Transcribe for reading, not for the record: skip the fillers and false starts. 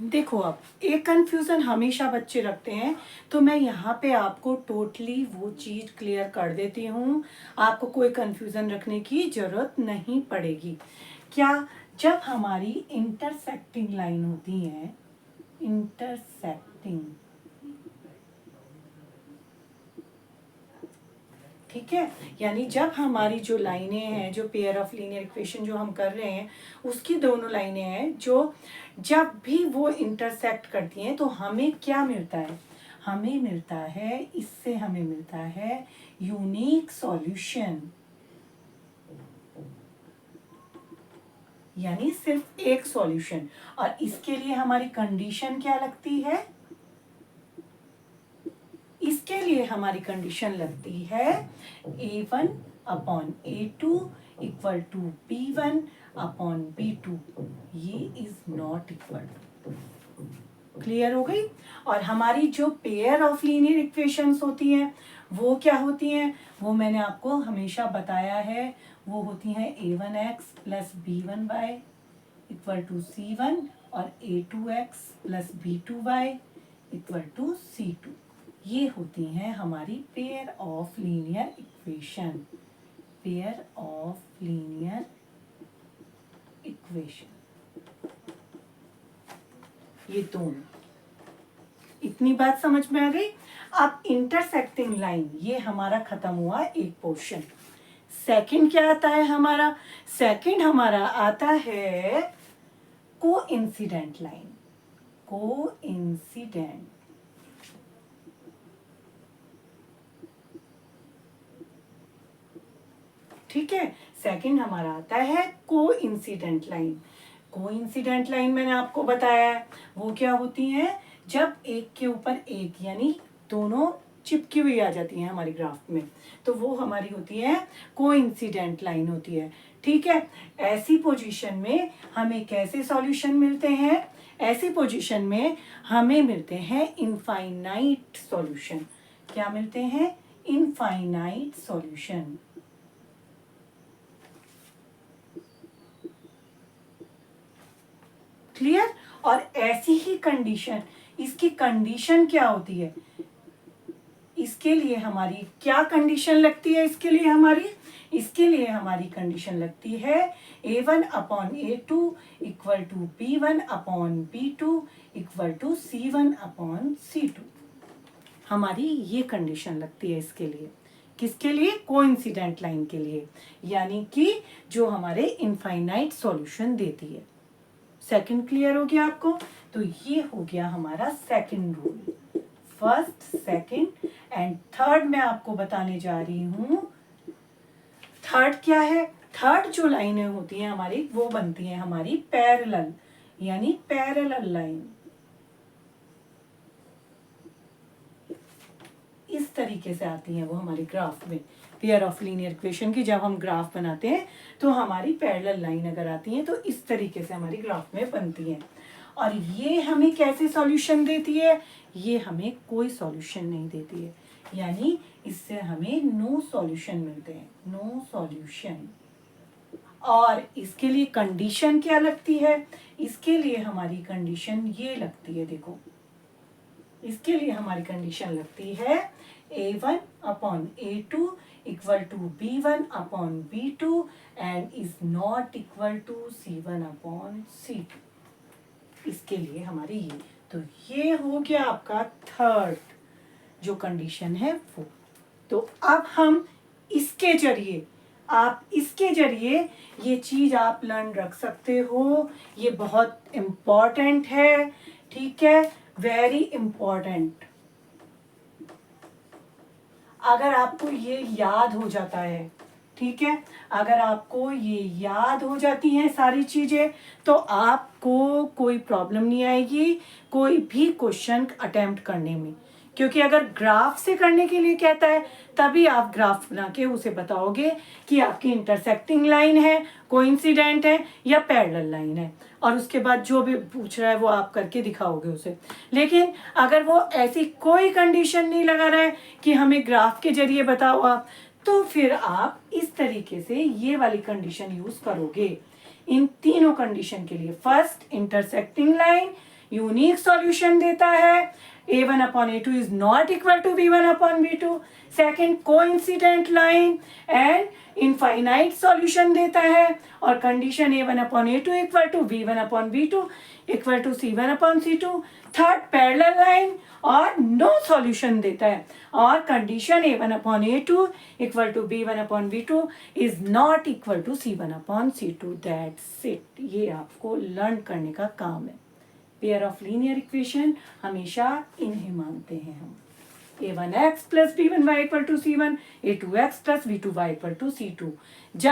देखो, अब एक कंफ्यूजन हमेशा बच्चे रखते हैं, तो मैं यहाँ पे आपको टोटली वो चीज क्लियर कर देती हूँ। आपको कोई कंफ्यूजन रखने की जरूरत नहीं पड़ेगी। क्या, जब हमारी इंटरसेक्टिंग लाइन होती है, इंटरसेक्टिंग, ठीक है, यानी जब हमारी जो लाइनें हैं, जो पेयर ऑफ लीनियर इक्वेशन जो हम कर रहे हैं, उसकी दोनों लाइनें हैं जो जब भी वो इंटरसेक्ट करती हैं तो हमें क्या मिलता है, हमें मिलता है, इससे हमें मिलता है यूनिक सॉल्यूशन, यानी सिर्फ एक सॉल्यूशन। और इसके लिए हमारी कंडीशन क्या लगती है, इसके लिए हमारी कंडीशन लगती है a1 upon a2 equal to b1 upon b2, ये is not equal to. Clear हो गई। और हमारी जो पेयर ऑफ लीनियर इक्वेशंस होती हैं वो क्या होती हैं, वो मैंने आपको हमेशा बताया है, वो होती हैं a1x plus b1y equal to c1 और a2x plus b2y equal to c2। ये होती हैं हमारी pair of linear equation, pair of linear equation, ये दोनों। इतनी बात समझ में आ गई। अब इंटरसेक्टिंग लाइन, ये हमारा खत्म हुआ एक पोर्शन। सेकंड क्या आता है हमारा, सेकंड हमारा आता है कोइंसिडेंट लाइन, कोइंसिडेंट, ठीक है। सेकंड हमारा आता है कोइंसिडेंट लाइन। कोइंसिडेंट लाइन मैंने आपको बताया है वो क्या होती है, जब एक के ऊपर एक, यानी दोनों चिपकी हुई आ जाती हैं हमारी ग्राफ में, तो वो हमारी होती है कोइंसिडेंट लाइन होती है, ठीक है। ऐसी पोजीशन में हमें कैसे सॉल्यूशन मिलते हैं, ऐसी पोजीशन में हमें मिलते हैं इनफाइनाइट सॉल्यूशन। क्या मिलते हैं, इनफाइनाइट सॉल्यूशन। क्लियर। और ऐसी ही कंडीशन, इसकी कंडीशन क्या होती है, इसके लिए हमारी क्या कंडीशन लगती है, इसके लिए हमारी कंडीशन लगती है a1 upon a2 equal to b1 upon b2 equal to c1 upon c2। हमारी ये कंडीशन लगती है इसके लिए, किसके लिए, कोइंसिडेंट लाइन के लिए, यानी कि जो हमारे इनफाइनाइट सॉल्यूशन देती है। सेकंड क्लियर हो गया आपको। तो ये हो गया हमारा second rule. First, second and third मैं आपको बताने जा रही हूं। थर्ड क्या है, थर्ड जो लाइनें होती हैं हमारी, वो बनती हैं हमारी पैरेलल, यानी पैरेलल लाइन। इस तरीके से आती हैं वो हमारी ग्राफ में, पेयर ऑफ लीनियर इक्वेशन की जब हम ग्राफ बनाते हैं तो हमारी पैरेलल लाइन अगर आती है तो इस तरीके से हमारी ग्राफ में बनती है। और ये हमें कैसे सॉल्यूशन देती है, ये हमें कोई सॉल्यूशन नहीं देती है, यानी इससे हमें नो सॉल्यूशन मिलते हैं, नो सॉल्यूशन। और इसके लिए कंडीशन क्या लगती है, इसके लिए हमारी कंडीशन ये लगती है, देखो इसके लिए हमारी कंडीशन लगती है a1 upon a2 equal to b1 upon b2 and is not equal to c1 upon c2। इसके लिए हमारी ये, तो ये हो गया आपका थर्ड जो कंडीशन है वो। तो अब हम इसके जरिए, आप इसके जरिए ये चीज आप लर्न रख सकते हो, ये बहुत इम्पॉर्टेंट है, ठीक है, वेरी इंपॉर्टेंट। अगर आपको ये याद हो जाता है, ठीक है, अगर आपको ये याद हो जाती हैं सारी चीजें, तो आपको कोई प्रॉब्लम नहीं आएगी कोई भी क्वेश्चन अटेम्प्ट करने में। क्योंकि अगर ग्राफ से करने के लिए कहता है तभी आप ग्राफ बना के उसे बताओगे कि आपकी इंटरसेक्टिंग लाइन है, कोइंसिडेंट है या पैरेलल लाइन है, और उसके बाद जो भी पूछ रहा है वो आप करके दिखाओगे उसे। लेकिन अगर वो ऐसी कोई कंडीशन नहीं लगा रहा है कि हमें ग्राफ के जरिए बताओ आप, तो फिर आप इस तरीके से ये वाली कंडीशन यूज करोगे इन तीनों कंडीशन के लिए। First, intersecting line, unique solution देता है, A1 upon A2 is not equal to B1 upon B2. Second coincident line and infinite solution देता है, और condition A1 upon A2 equal to B1 upon B2 equal to C1 upon C2. Third parallel line और no solution देता है, और condition A1 upon A2 equal to B1 upon B2 is not equal to C1 upon C2. That's it. ये आपको learn करने का काम है. पेयर ऑफ लीनियर इक्वेशन हमेशा इन्हें मानते हैं हम. A1x plus B1y equal to C1, A2x plus B2y equal to C2. जब